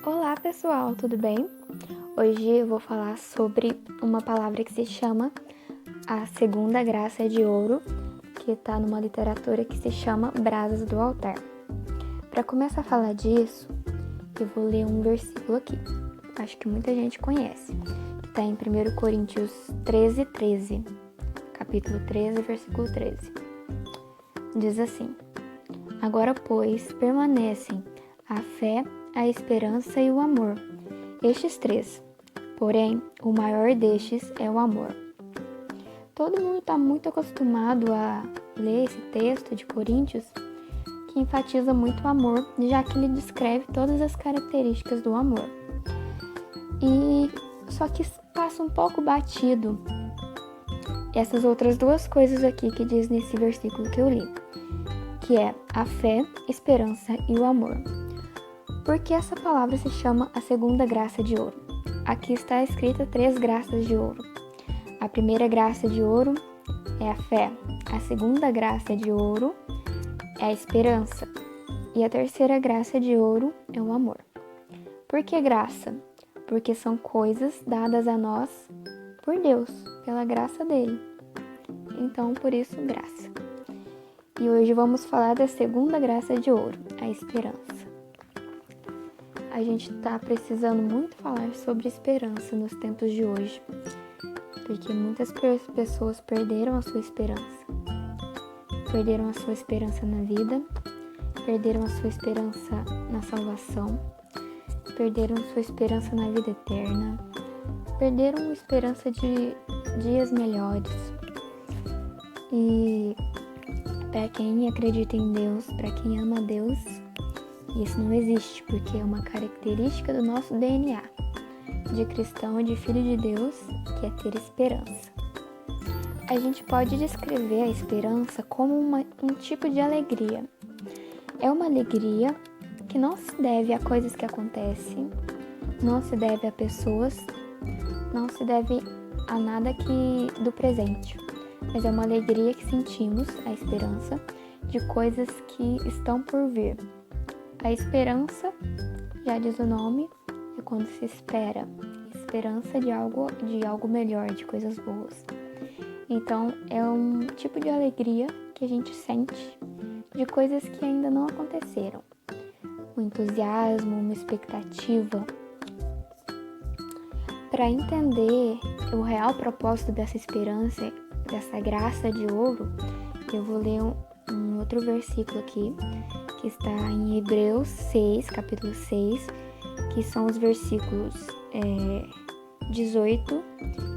Olá pessoal, tudo bem? Hoje eu vou falar sobre uma palavra que se chama a segunda graça de ouro, que está numa literatura que se chama Brasas do Altar. Para começar a falar disso, eu vou ler um versículo aqui, acho que muita gente conhece, que está em 1 Coríntios 13, capítulo 13, versículo 13. Diz assim: Agora, pois, permanecem a fé, a esperança e o amor, estes três. Porém, o maior destes é o amor. Todo mundo está muito acostumado a ler esse texto de Coríntios, que enfatiza muito o amor, já que ele descreve todas as características do amor. E só que passa um pouco batido essas outras duas coisas aqui que diz nesse versículo que eu li, que é a fé, esperança e o amor. Por que essa palavra se chama a segunda graça de ouro? Aqui está escrita 3 graças de ouro. A primeira graça de ouro é a fé, a segunda graça de ouro é a esperança e a terceira graça de ouro é o amor. Por que graça? Porque são coisas dadas a nós por Deus, pela graça dele. Então, por isso, graça. E hoje vamos falar da segunda graça de ouro, a esperança. A gente está precisando muito falar sobre esperança nos tempos de hoje, porque muitas pessoas perderam a sua esperança. Perderam a sua esperança na vida, perderam a sua esperança na salvação, perderam a sua esperança na vida eterna, perderam a esperança de dias melhores. E para quem acredita em Deus, para quem ama Deus, isso não existe, porque é uma característica do nosso DNA, de cristão e de filho de Deus, que é ter esperança. A gente pode descrever a esperança como um tipo de alegria. É uma alegria que não se deve a coisas que acontecem, não se deve a pessoas, não se deve a nada do presente, mas é uma alegria que sentimos, a esperança, de coisas que estão por vir. A esperança, já diz o nome, é quando se espera, esperança de algo melhor, de coisas boas. Então, é um tipo de alegria que a gente sente de coisas que ainda não aconteceram. Um entusiasmo, uma expectativa. Para entender o real propósito dessa esperança, dessa graça de ouro, eu vou ler um outro versículo aqui, que está em Hebreus 6, capítulo 6, que são os versículos 18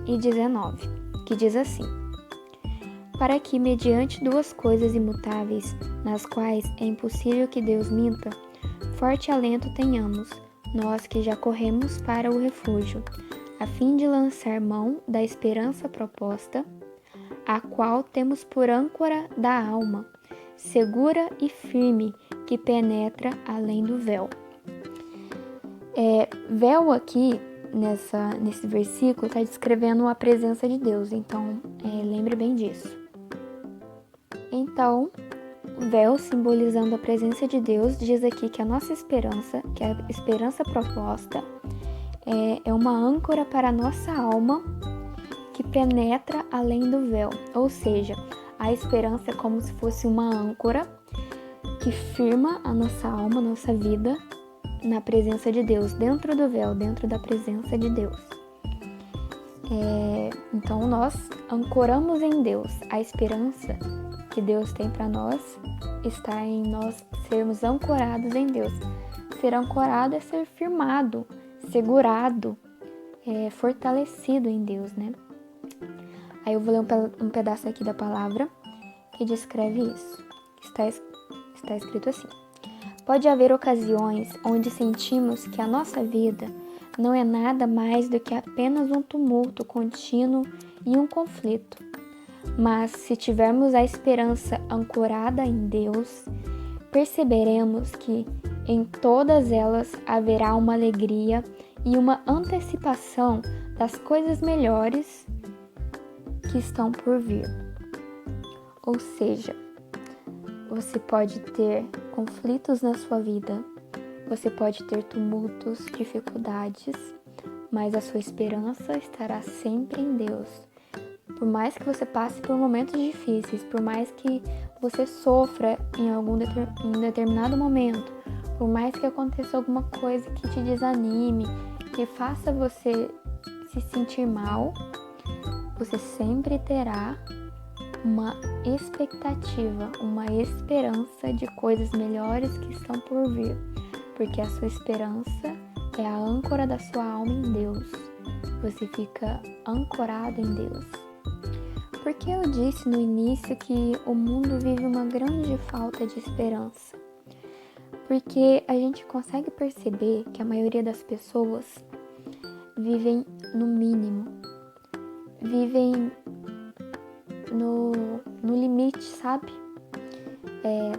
e 19, que diz assim: Para que, mediante duas coisas imutáveis, nas quais é impossível que Deus minta, forte alento tenhamos, nós que já corremos para o refúgio, a fim de lançar mão da esperança proposta, a qual temos por âncora da alma, segura e firme, que penetra além do véu. Véu aqui, nesse versículo, está descrevendo a presença de Deus, então lembre bem disso. Então, véu simbolizando a presença de Deus, diz aqui que a nossa esperança, que a esperança proposta, é uma âncora para a nossa alma, que penetra além do véu, ou seja, a esperança é como se fosse uma âncora que firma a nossa alma, a nossa vida na presença de Deus, dentro do véu, dentro da presença de Deus. Então nós ancoramos em Deus. A esperança que Deus tem para nós está em nós sermos ancorados em Deus. Ser ancorado é ser firmado, segurado, fortalecido em Deus, né? Aí eu vou ler um pedaço aqui da palavra que descreve isso. Está escrito assim: Pode haver ocasiões onde sentimos que a nossa vida não é nada mais do que apenas um tumulto contínuo e um conflito. Mas se tivermos a esperança ancorada em Deus, perceberemos que em todas elas haverá uma alegria e uma antecipação das coisas melhores que estão por vir. Ou seja, você pode ter conflitos na sua vida, Você pode ter tumultos, dificuldades, mas a sua esperança estará sempre em Deus. Por mais que você passe por momentos difíceis, por mais que você sofra em determinado momento, por mais que aconteça alguma coisa que te desanime, que faça você se sentir mal, você sempre terá uma expectativa, uma esperança de coisas melhores que estão por vir, porque a sua esperança é a âncora da sua alma em Deus. Você fica ancorado em Deus. Porque eu disse no início que o mundo vive uma grande falta de esperança. Porque a gente consegue perceber que a maioria das pessoas vivem no mínimo, vivem no limite, sabe?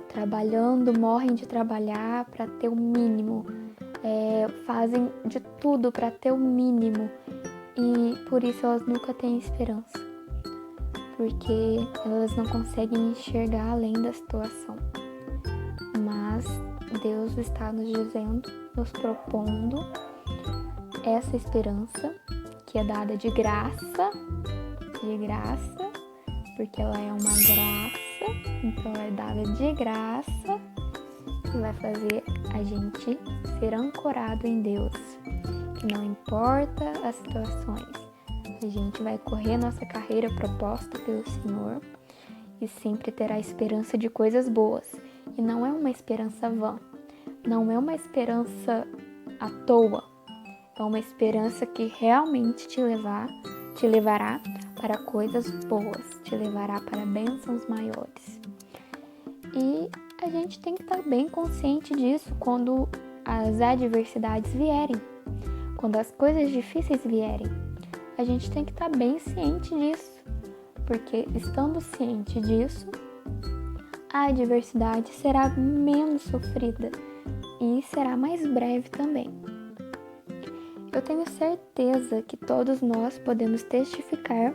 Trabalhando, morrem de trabalhar para ter o mínimo, fazem de tudo para ter o mínimo e por isso elas nunca têm esperança, porque elas não conseguem enxergar além da situação. Mas Deus está nos dizendo, nos propondo essa esperança que é dada de graça, porque ela é uma graça, então é dada de graça, que vai fazer a gente ser ancorado em Deus. Que não importa as situações, a gente vai correr nossa carreira proposta pelo Senhor e sempre terá esperança de coisas boas. E não é uma esperança vã, não é uma esperança à toa, é uma esperança que realmente te levará para coisas boas, te levará para bênçãos maiores. E a gente tem que estar bem consciente disso quando as adversidades vierem, quando as coisas difíceis vierem. A gente tem que estar bem ciente disso, porque estando ciente disso, a adversidade será menos sofrida e será mais breve também. Eu tenho certeza que todos nós podemos testificar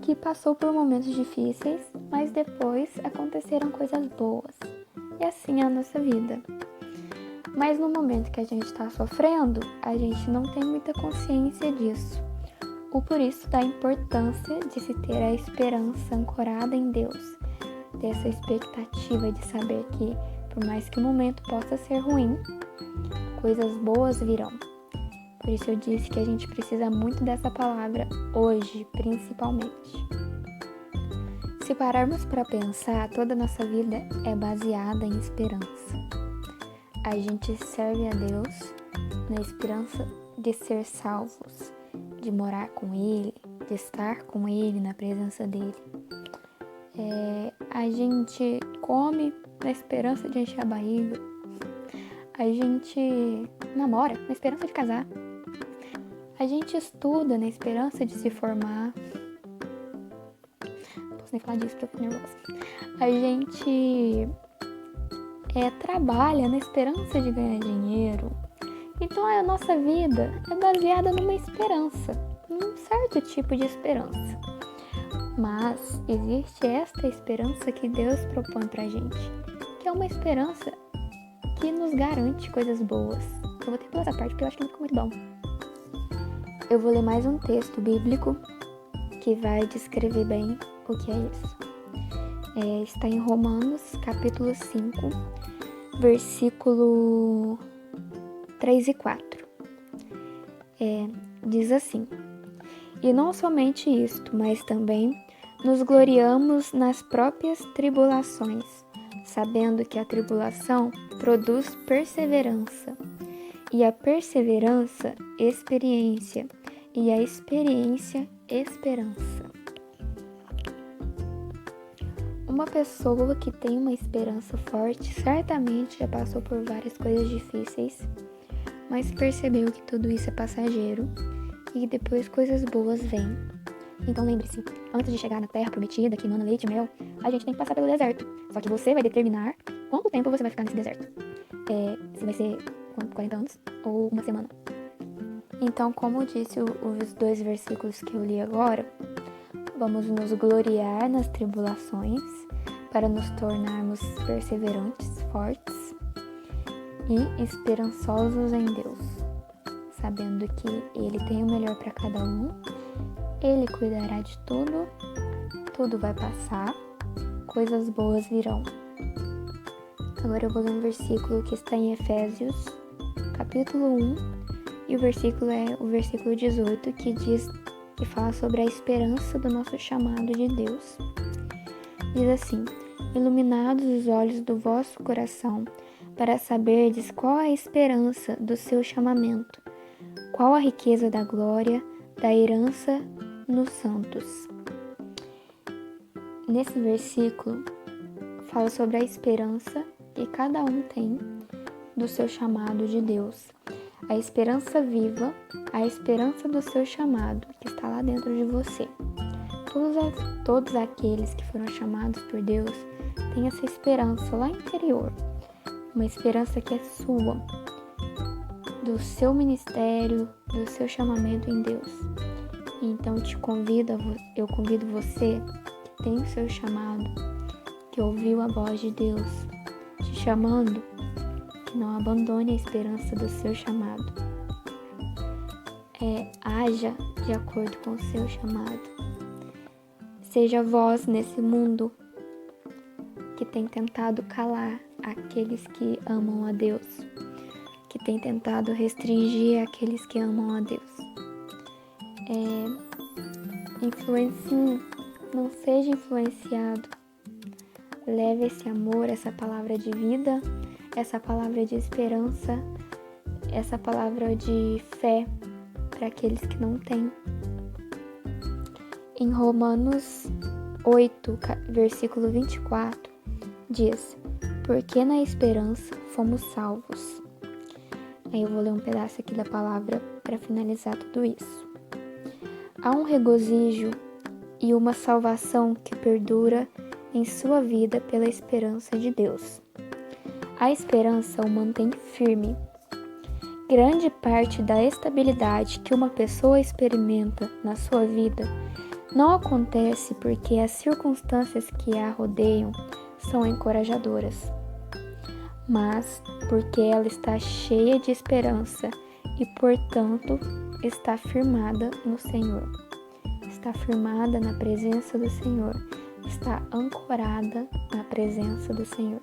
que passou por momentos difíceis, mas depois aconteceram coisas boas. E assim é a nossa vida. Mas no momento que a gente está sofrendo, a gente não tem muita consciência disso. O por isso da importância de se ter a esperança ancorada em Deus, dessa expectativa de saber que, por mais que o momento possa ser ruim, coisas boas virão. Por isso eu disse que a gente precisa muito dessa palavra hoje, principalmente. Se pararmos para pensar, toda a nossa vida é baseada em esperança. A gente serve a Deus na esperança de ser salvos, de morar com Ele, de estar com Ele, na presença dEle. A gente come na esperança de encher a barriga. A gente namora na esperança de casar. A gente estuda na esperança de se formar. Não posso nem falar disso porque eu fico nervosa. A gente trabalha na esperança de ganhar dinheiro. Então a nossa vida é baseada numa esperança, num certo tipo de esperança. Mas existe esta esperança que Deus propõe pra gente, que é uma esperança que nos garante coisas boas. Eu vou ter que pular essa parte porque eu acho que não ficou muito bom. Eu vou ler mais um texto bíblico que vai descrever bem o que é isso. Está em Romanos, capítulo 5, versículo 3 e 4. Diz assim: E não somente isto, mas também nos gloriamos nas próprias tribulações, sabendo que a tribulação produz perseverança, e a perseverança, experiência, e a experiência, esperança. Uma pessoa que tem uma esperança forte certamente já passou por várias coisas difíceis, mas percebeu que tudo isso é passageiro e que depois coisas boas vêm. Então lembre-se, antes de chegar na terra prometida, que emana leite e mel, a gente tem que passar pelo deserto. Só que você vai determinar quanto tempo você vai ficar nesse deserto. Se vai ser 40 anos ou uma semana. Então, como disse os 2 versículos que eu li agora, vamos nos gloriar nas tribulações para nos tornarmos perseverantes, fortes. e esperançosos em Deus, sabendo que Ele tem o melhor para cada um, Ele cuidará de tudo, tudo vai passar, coisas boas virão. Agora eu vou ler um versículo que está em Efésios, capítulo 1, e o versículo é o versículo 18, que fala sobre a esperança do nosso chamado de Deus. Diz assim: iluminados os olhos do vosso coração, para saberdes qual a esperança do seu chamamento, qual a riqueza da glória, da herança nos santos. Nesse versículo, fala sobre a esperança que cada um tem do seu chamado de Deus. A esperança viva, a esperança do seu chamado, que está lá dentro de você. Todos aqueles que foram chamados por Deus têm essa esperança lá interior. Uma esperança que é sua, do seu ministério, do seu chamamento em Deus. Então eu convido você que tem o seu chamado, que ouviu a voz de Deus te chamando, que não abandone a esperança do seu chamado. Haja de acordo com o seu chamado. Seja voz nesse mundo que tem tentado calar aqueles que amam a Deus, que tem tentado restringir aqueles que amam a Deus. Influencie, não seja influenciado. Leve esse amor, essa palavra de vida, essa palavra de esperança, essa palavra de fé para aqueles que não têm. Em Romanos 8, versículo 24, diz: porque na esperança fomos salvos. Aí eu vou ler um pedaço aqui da palavra para finalizar tudo isso. Há um regozijo e uma salvação que perdura em sua vida pela esperança de Deus. A esperança o mantém firme. Grande parte da estabilidade que uma pessoa experimenta na sua vida não acontece porque as circunstâncias que a rodeiam são encorajadoras, mas porque ela está cheia de esperança e, portanto, está firmada no Senhor. Está firmada na presença do Senhor. Está ancorada na presença do Senhor.